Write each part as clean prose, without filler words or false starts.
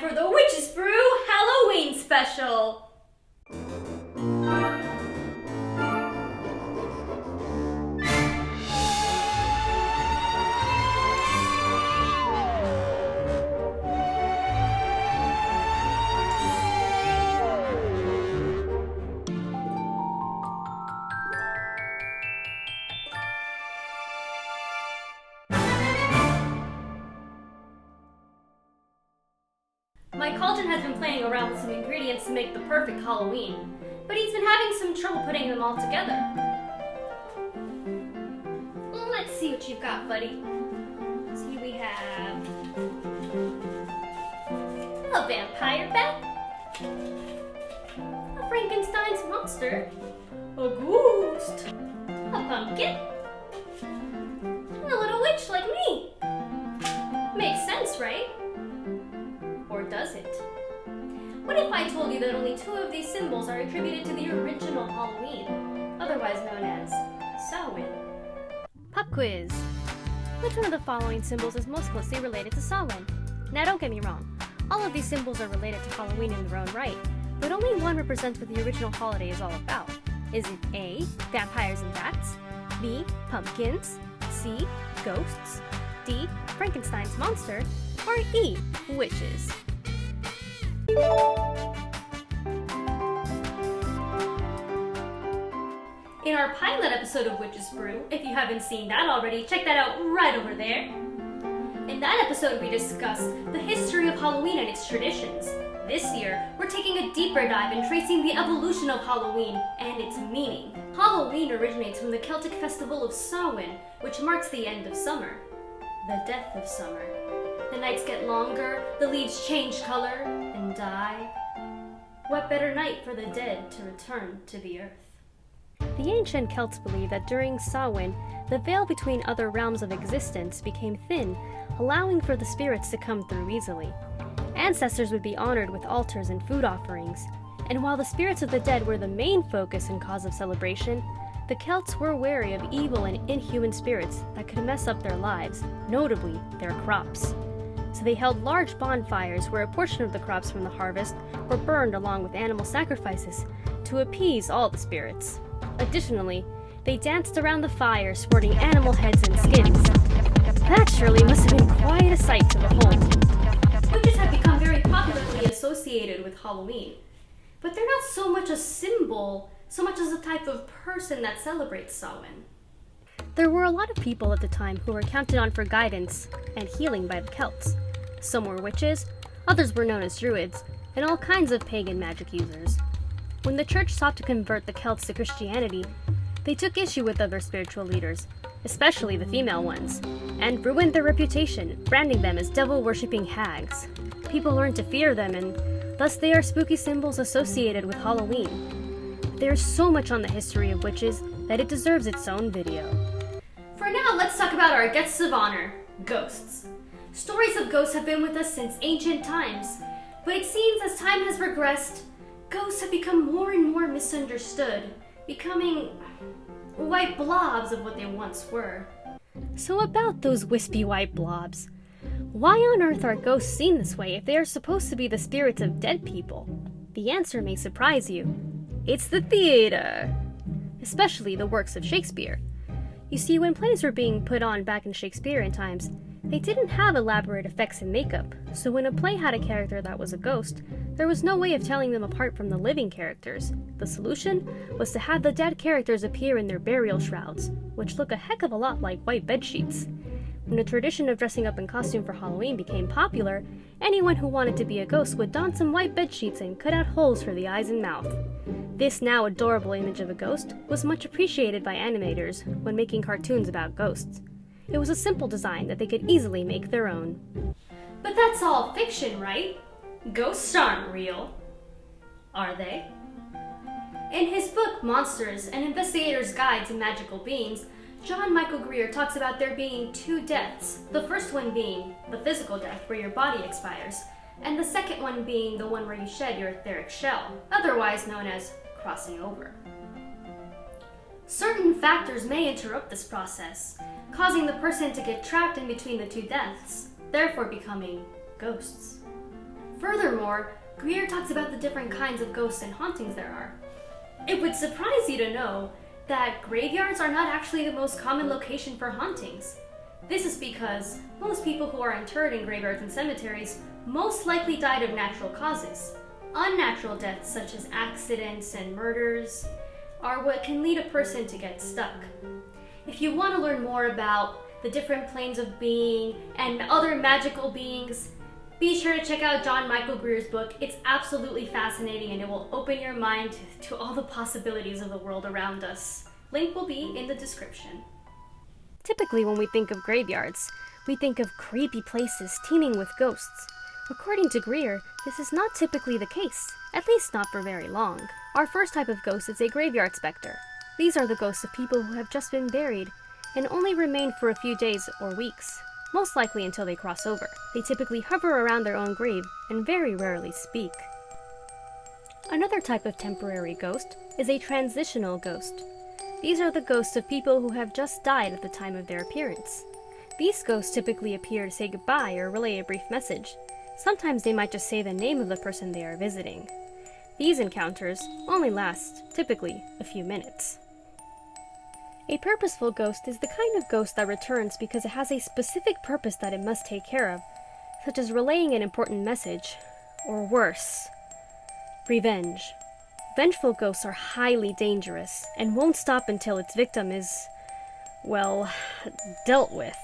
for the Witch's Brew Halloween special! My cauldron has been playing around with some ingredients to make the perfect Halloween, but he's been having some trouble putting them all together. Let's see what you've got, buddy. See, we have a vampire bat, a Frankenstein's monster, a ghost, a pumpkin, and a little witch like me. Makes sense, right? Or does it? What if I told you that only 2 of these symbols are attributed to the original Halloween, otherwise known as Samhain? Pop quiz. Which one of the following symbols is most closely related to Samhain? Now don't get me wrong, all of these symbols are related to Halloween in their own right, but only one represents what the original holiday is all about. Is it A, vampires and bats, B, pumpkins, C, ghosts, D, Frankenstein's monster, or E, witches? In our pilot episode of Witch's Brew, if you haven't seen that already, check that out right over there. In that episode, we discussed the history of Halloween and its traditions. This year, we're taking a deeper dive and tracing the evolution of Halloween and its meaning. Halloween originates from the Celtic festival of Samhain, which marks the end of summer, the death of summer. The nights get longer, the leaves change color and die. What better night for the dead to return to the earth? The ancient Celts believed that during Samhain, the veil between other realms of existence became thin, allowing for the spirits to come through easily. Ancestors would be honored with altars and food offerings, and while the spirits of the dead were the main focus and cause of celebration, the Celts were wary of evil and inhuman spirits that could mess up their lives, notably their crops. So they held large bonfires where a portion of the crops from the harvest were burned along with animal sacrifices to appease all the spirits. Additionally, they danced around the fire sporting animal heads and skins. That surely must have been quite a sight to behold. Witches have become very popularly associated with Halloween, but they're not so much a symbol, so much as a type of person that celebrates Samhain. There were a lot of people at the time who were counted on for guidance and healing by the Celts. Some were witches, others were known as druids, and all kinds of pagan magic users. When the church sought to convert the Celts to Christianity, they took issue with other spiritual leaders, especially the female ones, and ruined their reputation, branding them as devil-worshipping hags. People learned to fear them, and thus they are spooky symbols associated with Halloween. There's so much on the history of witches that it deserves its own video. For now, let's talk about our guests of honor, ghosts. Stories of ghosts have been with us since ancient times, but it seems as time has progressed, ghosts have become more and more misunderstood, becoming white blobs of what they once were. So about those wispy white blobs, why on earth are ghosts seen this way if they are supposed to be the spirits of dead people? The answer may surprise you. It's the theater, especially the works of Shakespeare. You see, when plays were being put on back in Shakespearean times, they didn't have elaborate effects and makeup, so when a play had a character that was a ghost, there was no way of telling them apart from the living characters. The solution was to have the dead characters appear in their burial shrouds, which look a heck of a lot like white bedsheets. When the tradition of dressing up in costume for Halloween became popular, anyone who wanted to be a ghost would don some white bedsheets and cut out holes for the eyes and mouth. This now adorable image of a ghost was much appreciated by animators when making cartoons about ghosts. It was a simple design that they could easily make their own. But that's all fiction, right? Ghosts aren't real. Are they? In his book, Monsters, An Investigator's Guide to Magical Beings, John Michael Greer talks about there being 2 deaths, the first one being the physical death where your body expires, and the second one being the one where you shed your etheric shell, otherwise known as crossing over. Certain factors may interrupt this process, causing the person to get trapped in between the 2 deaths, therefore becoming ghosts. Furthermore, Greer talks about the different kinds of ghosts and hauntings there are. It would surprise you to know that graveyards are not actually the most common location for hauntings. This is because most people who are interred in graveyards and cemeteries most likely died of natural causes. Unnatural deaths, such as accidents and murders, are what can lead a person to get stuck. If you want to learn more about the different planes of being and other magical beings, be sure to check out John Michael Greer's book. It's absolutely fascinating and it will open your mind to all the possibilities of the world around us. Link will be in the description. Typically, when we think of graveyards, we think of creepy places teeming with ghosts. According to Greer, this is not typically the case, at least not for very long. Our first type of ghost is a graveyard specter. These are the ghosts of people who have just been buried and only remain for a few days or weeks, most likely until they cross over. They typically hover around their own grave and very rarely speak. Another type of temporary ghost is a transitional ghost. These are the ghosts of people who have just died at the time of their appearance. These ghosts typically appear to say goodbye or relay a brief message. Sometimes they might just say the name of the person they are visiting. These encounters only last, typically, a few minutes. A purposeful ghost is the kind of ghost that returns because it has a specific purpose that it must take care of, such as relaying an important message, or worse, revenge. Vengeful ghosts are highly dangerous and won't stop until its victim is, well, dealt with.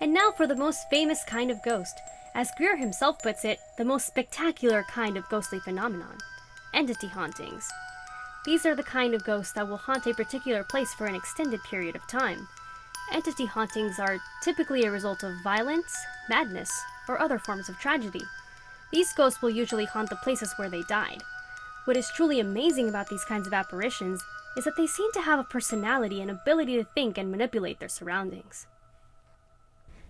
And now for the most famous kind of ghost. As Greer himself puts it, the most spectacular kind of ghostly phenomenon, entity hauntings. These are the kind of ghosts that will haunt a particular place for an extended period of time. Entity hauntings are typically a result of violence, madness, or other forms of tragedy. These ghosts will usually haunt the places where they died. What is truly amazing about these kinds of apparitions is that they seem to have a personality and ability to think and manipulate their surroundings.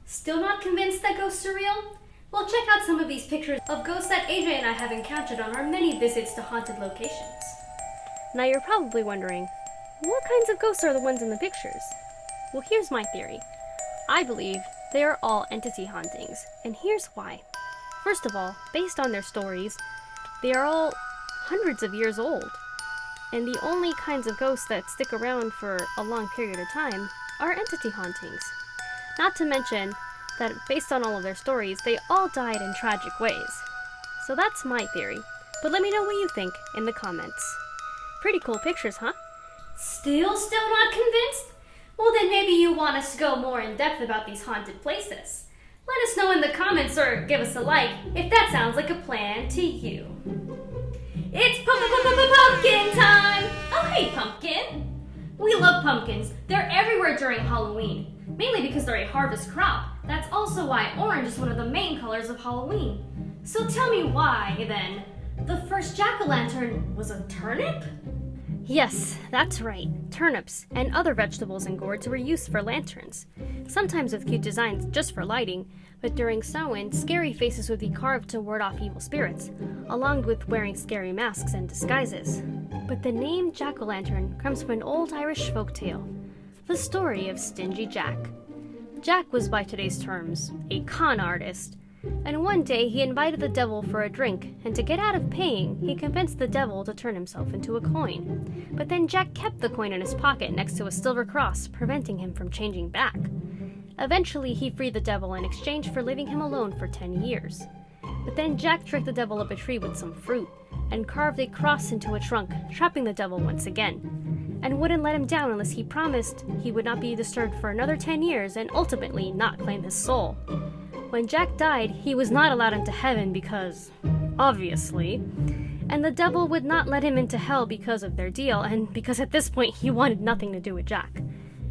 Still not convinced that ghosts are real? Well, check out some of these pictures of ghosts that AJ and I have encountered on our many visits to haunted locations. Now you're probably wondering, what kinds of ghosts are the ones in the pictures? Well, here's my theory. I believe they are all entity hauntings, and here's why. First of all, based on their stories, they are all hundreds of years old, and the only kinds of ghosts that stick around for a long period of time are entity hauntings. Not to mention that based on all of their stories, they all died in tragic ways. So that's my theory, but let me know what you think in the comments. Pretty cool pictures, huh? Still not convinced? Well, then maybe you want us to go more in depth about these haunted places. Let us know in the comments or give us a like if that sounds like a plan to you. It's pumpkin time! Oh, hey, pumpkin! We love pumpkins. They're everywhere during Halloween, mainly because they're a harvest crop. That's also why orange is one of the main colors of Halloween. So tell me why, then, the first jack-o'-lantern was a turnip? Yes, that's right. Turnips and other vegetables and gourds were used for lanterns, sometimes with cute designs just for lighting, but during Samhain, scary faces would be carved to ward off evil spirits, along with wearing scary masks and disguises. But the name jack-o'-lantern comes from an old Irish folktale, the story of Stingy Jack. Jack was, by today's terms, a con artist, and one day he invited the devil for a drink, and to get out of paying, he convinced the devil to turn himself into a coin. But then Jack kept the coin in his pocket next to a silver cross, preventing him from changing back. Eventually, he freed the devil in exchange for leaving him alone for 10 years. But then Jack tricked the devil up a tree with some fruit, and carved a cross into a trunk, trapping the devil once again, and wouldn't let him down unless he promised he would not be disturbed for another 10 years and ultimately not claim his soul. When Jack died, he was not allowed into heaven because, obviously, and the devil would not let him into hell because of their deal, and because at this point he wanted nothing to do with Jack,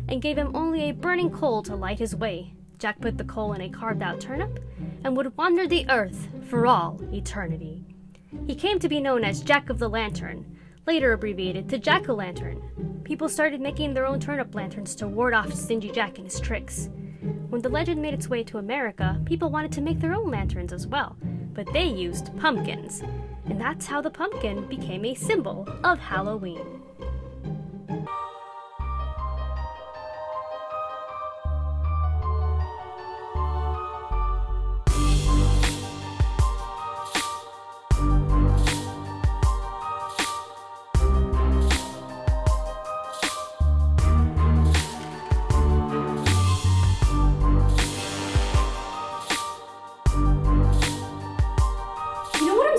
and gave him only a burning coal to light his way. Jack put the coal in a carved-out turnip and would wander the earth for all eternity. He came to be known as Jack of the Lantern, later abbreviated to Jack-o'-lantern. People started making their own turnip lanterns to ward off Stingy Jack and his tricks. When the legend made its way to America, people wanted to make their own lanterns as well, but they used pumpkins, and that's how the pumpkin became a symbol of Halloween.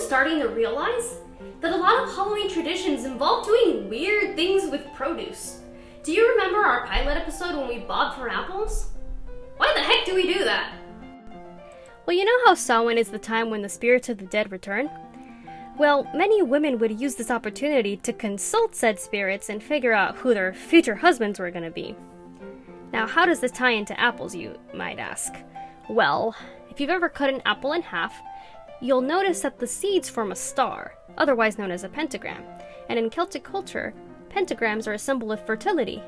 starting to realize that a lot of Halloween traditions involve doing weird things with produce. Do you remember our pilot episode when we bobbed for apples? Why the heck do we do that? Well, you know how Samhain is the time when the spirits of the dead return? Well, many women would use this opportunity to consult said spirits and figure out who their future husbands were going to be. Now, how does this tie into apples, you might ask? Well, if you've ever cut an apple in half, you'll notice that the seeds form a star, otherwise known as a pentagram. And in Celtic culture, pentagrams are a symbol of fertility.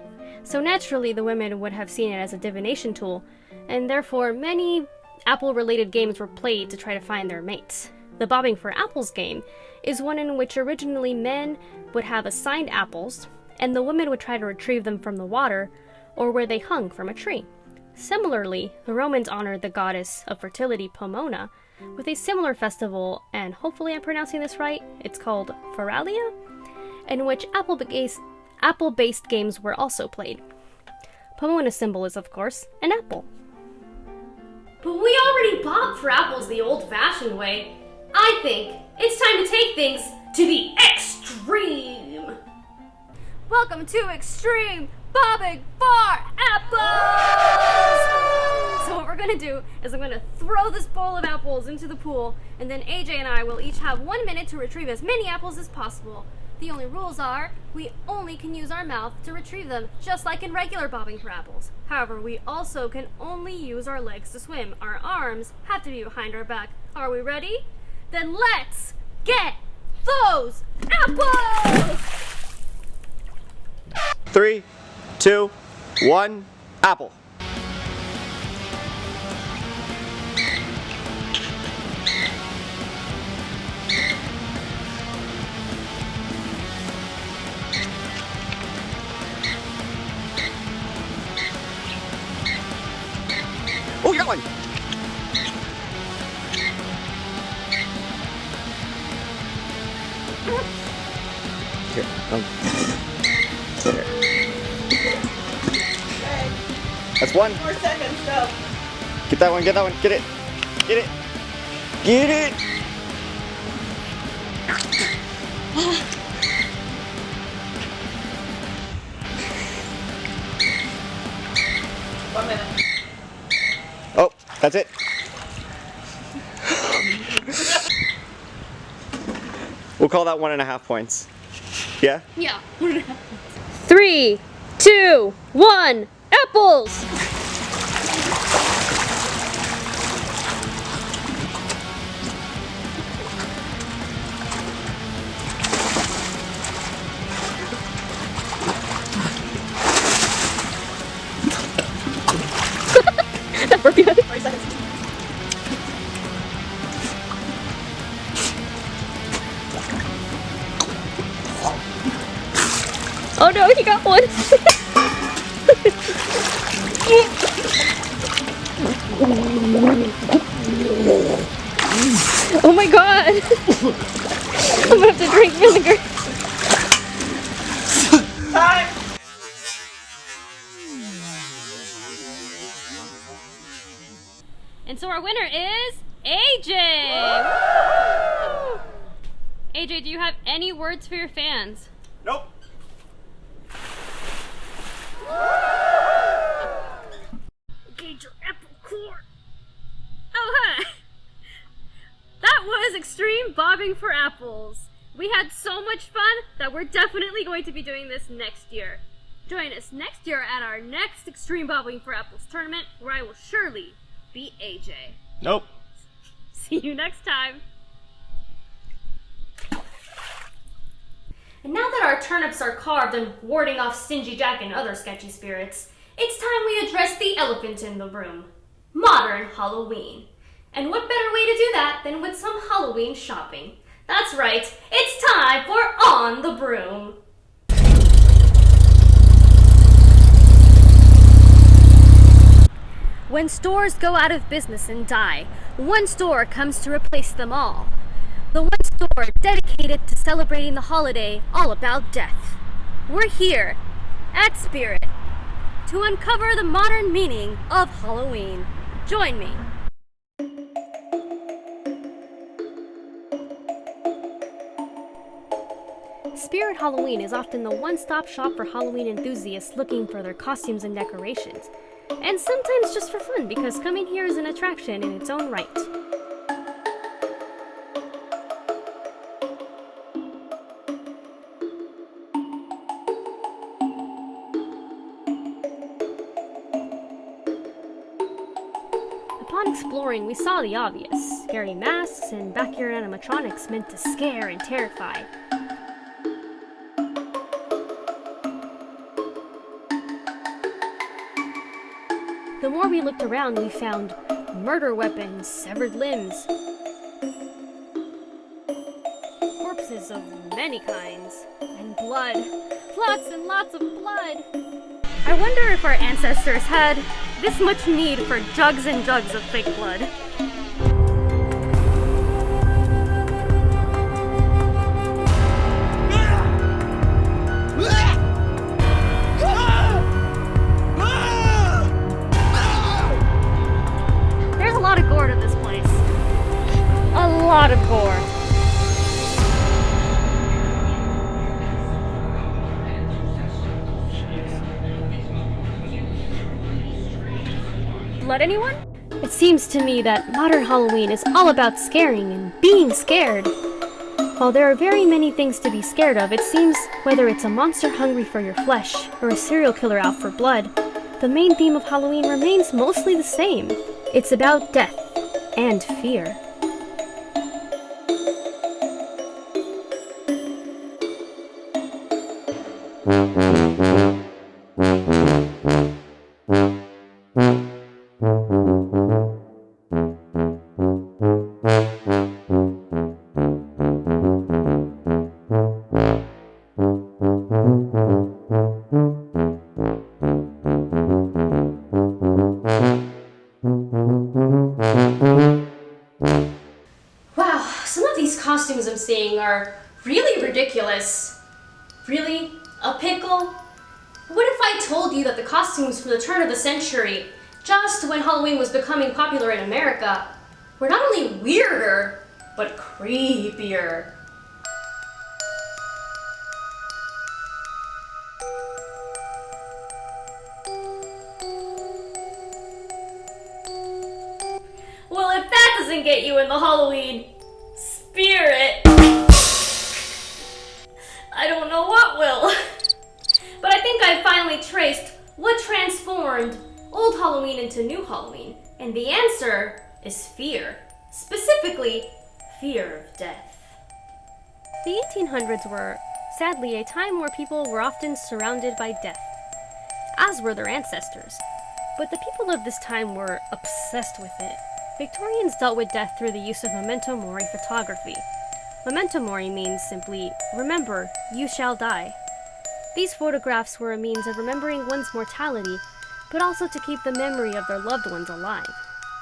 So naturally, the women would have seen it as a divination tool, and therefore many apple-related games were played to try to find their mates. The Bobbing for Apples game is one in which originally men would have assigned apples, and the women would try to retrieve them from the water or where they hung from a tree. Similarly, the Romans honored the goddess of fertility Pomona with a similar festival, and hopefully I'm pronouncing this right, it's called Feralia, in which apple-based games were also played. Pomona's symbol is, of course, an apple. But we already bobbed for apples the old-fashioned way. I think it's time to take things to the extreme. Welcome to Extreme Bobbing for Apples! So what we're gonna do is I'm gonna throw this bowl of apples into the pool, and then AJ and I will each have 1 minute to retrieve as many apples as possible. The only rules are, we only can use our mouth to retrieve them, just like in regular bobbing for apples. However, we also can only use our legs to swim. Our arms have to be behind our back. Are we ready? Then let's get those apples! 3, 2, 1, apple. Oh, you got one! Here, Here. That's one. 4 seconds, go. Get that one, get that one, get it. Get it. Get it! 1 minute. Oh, that's it. We'll call that 1.5 points. Yeah? Yeah. 3, 2, 1, apples! That broke it. 40 seconds. Oh no, he got one! Oh my god! I'm gonna have to drink vinegar. Time. And so our winner is AJ! Woo! AJ, do you have any words for your fans? Nope. Engage your apple core. Oh, hi! That was Extreme Bobbing for Apples. We had so much fun that we're definitely going to be doing this next year. Join us next year at our next Extreme Bobbing for Apples tournament, where I will surely beat AJ. Nope. See you next time. And now that our turnips are carved and warding off Stingy Jack and other sketchy spirits, it's time we address the elephant in the room. Modern Halloween. And what better way to do that than with some Halloween shopping? That's right, it's time for On the Broom. When stores go out of business and die, one store comes to replace them all. The one store dedicated to celebrating the holiday all about death. We're here, at Spirit, to uncover the modern meaning of Halloween. Join me. Spirit Halloween is often the one-stop shop for Halloween enthusiasts looking for their costumes and decorations. And sometimes just for fun, because coming here is an attraction in its own right. Upon exploring, we saw the obvious: scary masks and backyard animatronics meant to scare and terrify. The more we looked around, we found murder weapons, severed limbs, corpses of many kinds, and blood. Lots and lots of blood! I wonder if our ancestors had this much need for jugs and jugs of fake blood. There's a lot of gore to this place. A lot of gore. Blood, anyone? It seems to me that modern Halloween is all about scaring and being scared. While there are very many things to be scared of, it seems whether it's a monster hungry for your flesh or a serial killer out for blood, the main theme of Halloween remains mostly the same. It's about death and fear. Wow, some of these costumes I'm seeing are really ridiculous. Really? A pickle? What if I told you that the costumes from the turn of the century, just when Halloween was becoming popular in America, were not only weirder, but creepier? Well, if that doesn't get you in the Halloween spirit, I don't know what will. But I think I've finally traced what transformed old Halloween into new Halloween, and the answer is fear. Specifically, fear of death. The 1800s were, sadly, a time where people were often surrounded by death, as were their ancestors. But the people of this time were obsessed with it. Victorians dealt with death through the use of memento mori photography. Memento mori means simply, remember, you shall die. These photographs were a means of remembering one's mortality, but also to keep the memory of their loved ones alive.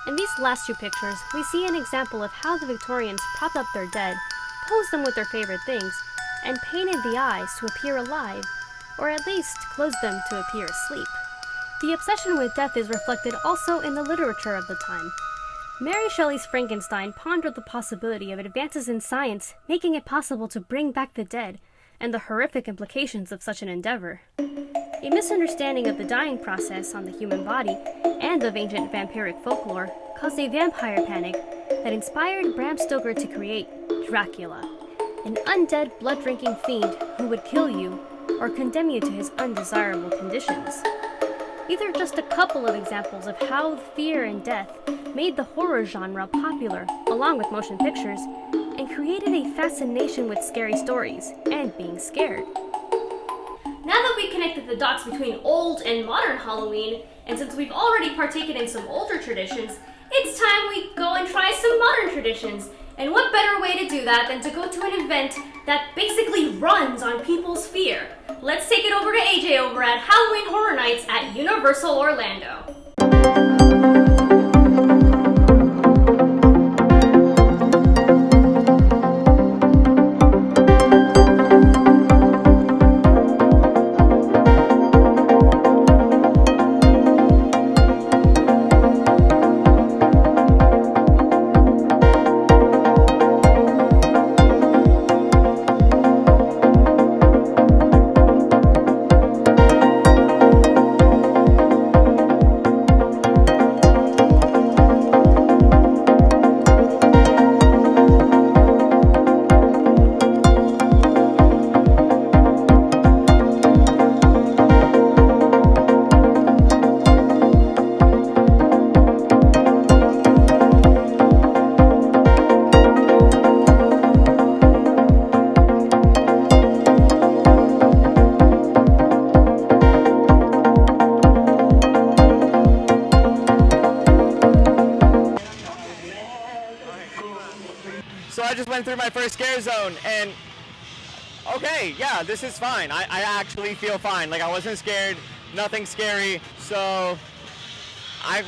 In these last two pictures, we see an example of how the Victorians propped up their dead, posed them with their favorite things, and painted the eyes to appear alive, or at least closed them to appear asleep. The obsession with death is reflected also in the literature of the time. Mary Shelley's Frankenstein pondered the possibility of advances in science making it possible to bring back the dead, and the horrific implications of such an endeavor. A misunderstanding of the dying process on the human body and of ancient vampiric folklore caused a vampire panic that inspired Bram Stoker to create Dracula, an undead blood-drinking fiend who would kill you or condemn you to his undesirable conditions. These are just a couple of examples of how fear and death made the horror genre popular, along with motion pictures, and created a fascination with scary stories and being scared. Now that we connected the dots between old and modern Halloween, and since we've already partaken in some older traditions, it's time we go and try some modern traditions. And what better way to do that than to go to an event that basically runs on people's fear? Let's take it over to AJ over at Halloween Horror Nights at Universal Orlando. So I just went through my first scare zone, and okay, yeah, this is fine. I actually feel fine. Like, I wasn't scared, nothing scary. So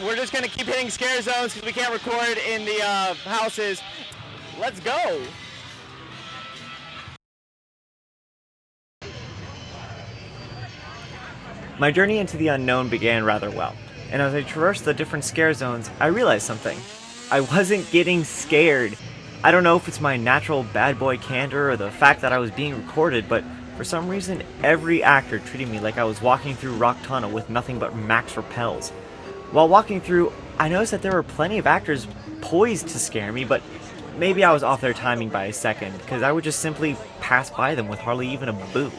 we're just gonna keep hitting scare zones because we can't record in the houses. Let's go. My journey into the unknown began rather well, and as I traversed the different scare zones, I realized something. I wasn't getting scared. I don't know if it's my natural bad boy candor or the fact that I was being recorded, but for some reason, every actor treated me like I was walking through Rock Tunnel with nothing but max repels. While walking through, I noticed that there were plenty of actors poised to scare me, but maybe I was off their timing by a second, because I would just simply pass by them with hardly even a boo.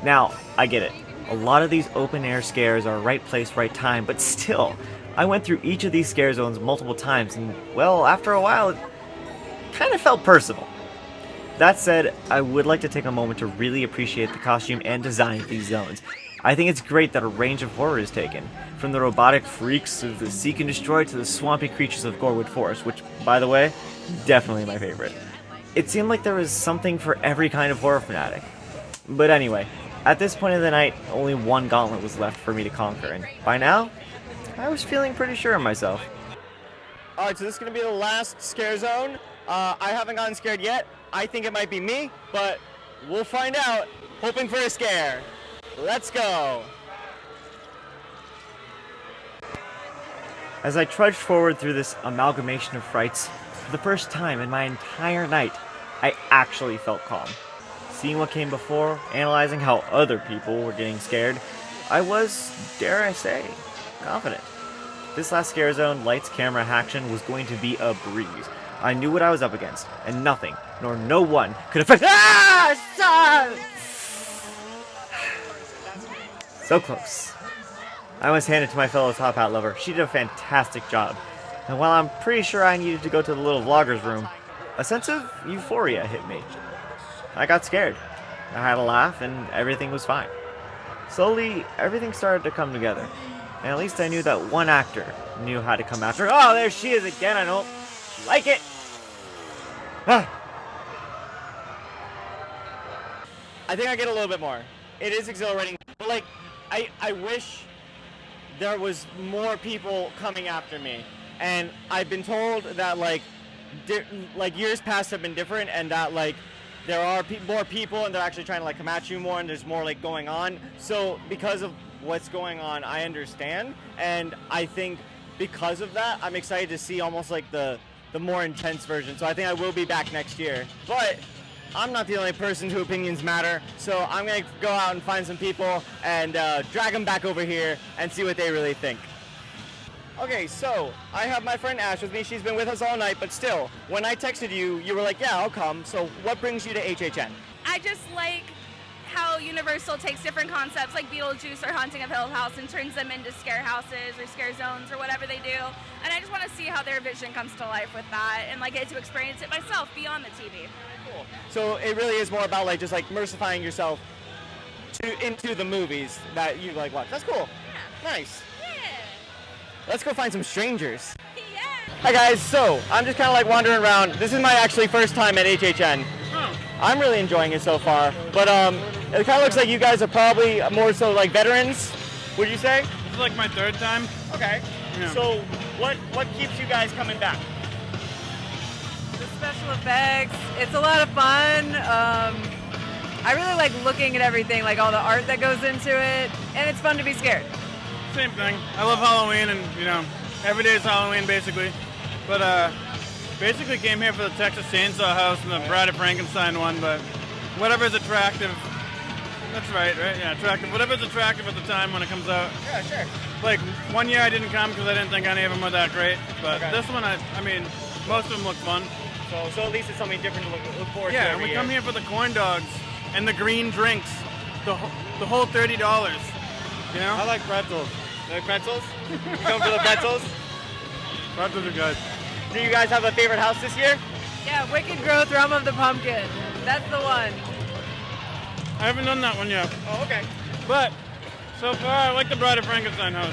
Now, I get it. A lot of these open-air scares are right place, right time, but still, I went through each of these scare zones multiple times, and, well, after a while, it kind of felt personal. That said, I would like to take a moment to really appreciate the costume and design of these zones. I think it's great that a range of horror is taken, from the robotic freaks of the Seek and Destroy to the swampy creatures of Gorewood Forest, which, by the way, definitely my favorite. It seemed like there was something for every kind of horror fanatic. But anyway, at this point of the night, only one gauntlet was left for me to conquer, and by now, I was feeling pretty sure of myself. Alright, so this is going to be the last scare zone. I haven't gotten scared yet. I think it might be me, but we'll find out, hoping for a scare. Let's go! As I trudged forward through this amalgamation of frights, for the first time in my entire night, I actually felt calm. Seeing what came before, analyzing how other people were getting scared, I was, dare I say, confident. This last scare zone, lights, camera, action, was going to be a breeze. I knew what I was up against, and nothing, nor no one, could affect— So close. I was handed to my fellow top hat lover. She did a fantastic job. And while I'm pretty sure I needed to go to the little vlogger's room, a sense of euphoria hit me. I got scared. I had a laugh, and everything was fine. Slowly, everything started to come together. And at least I knew that one actor knew how to come after— Oh, there she is again, I don't like it! Ah. I think I get a little bit more. It is exhilarating, but like, I wish there was more people coming after me. And I've been told that like years past have been different, and that like there are more people and they're actually trying to like come at you more, and there's more like going on. So because of what's going on, I understand, and I think because of that, I'm excited to see almost like the more intense version. So I think I will be back next year. But I'm not the only person whose opinions matter, so I'm going to go out and find some people and drag them back over here and see what they really think. Okay, so I have my friend Ash with me. She's been with us all night, but still, when I texted you, you were like, yeah, I'll come. So what brings you to HHN? I just like how Universal takes different concepts like Beetlejuice or Haunting of Hill House and turns them into scare houses or scare zones or whatever they do. And I just want to see how their vision comes to life with that and like get to experience it myself beyond the TV. Cool. So it really is more about like just like immersifying yourself into the movies that you like watch. That's cool. Yeah. Nice. Yeah. Let's go find some strangers. Yeah. Hi guys, so I'm just kind of like wandering around. This is my actually first time at HHN. I'm really enjoying it so far, but it kind of looks like you guys are probably more so like veterans, would you say? This is like my third time. Okay. Yeah. So what keeps you guys coming back? The special effects, it's a lot of fun. I really like looking at everything, like all the art that goes into it, and it's fun to be scared. Same thing. I love Halloween, and every day is Halloween basically. But basically came here for the Texas Chainsaw House and the Bride of Frankenstein one, but whatever's attractive. That's right? Yeah, attractive. Whatever's attractive at the time when it comes out. Yeah, sure. Like, one year I didn't come because I didn't think any of them were that great, but Okay. this one, I mean, most of them look fun. So at least it's something different to look forward to Yeah, and every we year. come here for the corn dogs and the green drinks, the whole $30. You know? I like pretzels. You like pretzels? You come for the pretzels? Pretzels are good. Do you guys have a favorite house this year? Yeah, Wicked Growth, Realm of the Pumpkin. That's the one. I haven't done that one yet. Oh, okay. But so far, I like the Bride of Frankenstein house.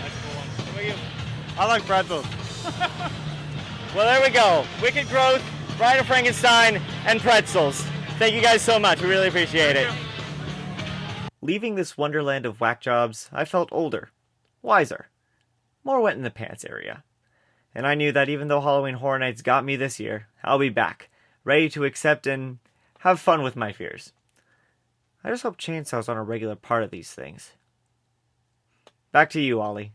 That's a cool one. What about you? I like pretzels. Well, there we go. Wicked Growth, Bride of Frankenstein, and pretzels. Thank you guys so much. We really appreciate it. Leaving this wonderland of whack jobs, I felt older, wiser, more wet in the pants area. And I knew that even though Halloween Horror Nights got me this year, I'll be back, ready to accept and have fun with my fears. I just hope chainsaw's on a regular part of these things. Back to you, Ollie.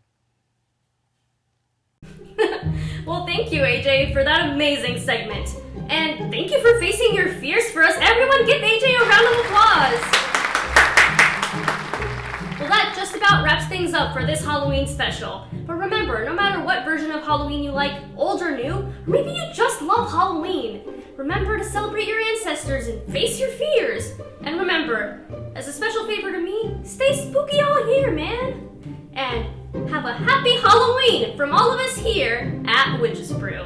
Well, thank you, AJ, for that amazing segment. And thank you for facing your fears for us. Everyone give AJ a round of applause. Well, that just about wraps things up for this Halloween special. But remember, no matter what version of Halloween you like, old or new, or maybe you just love Halloween, remember to celebrate your ancestors and face your fears. And remember, as a special favor to me, stay spooky all year, man. And have a happy Halloween from all of us here at Witches Brew.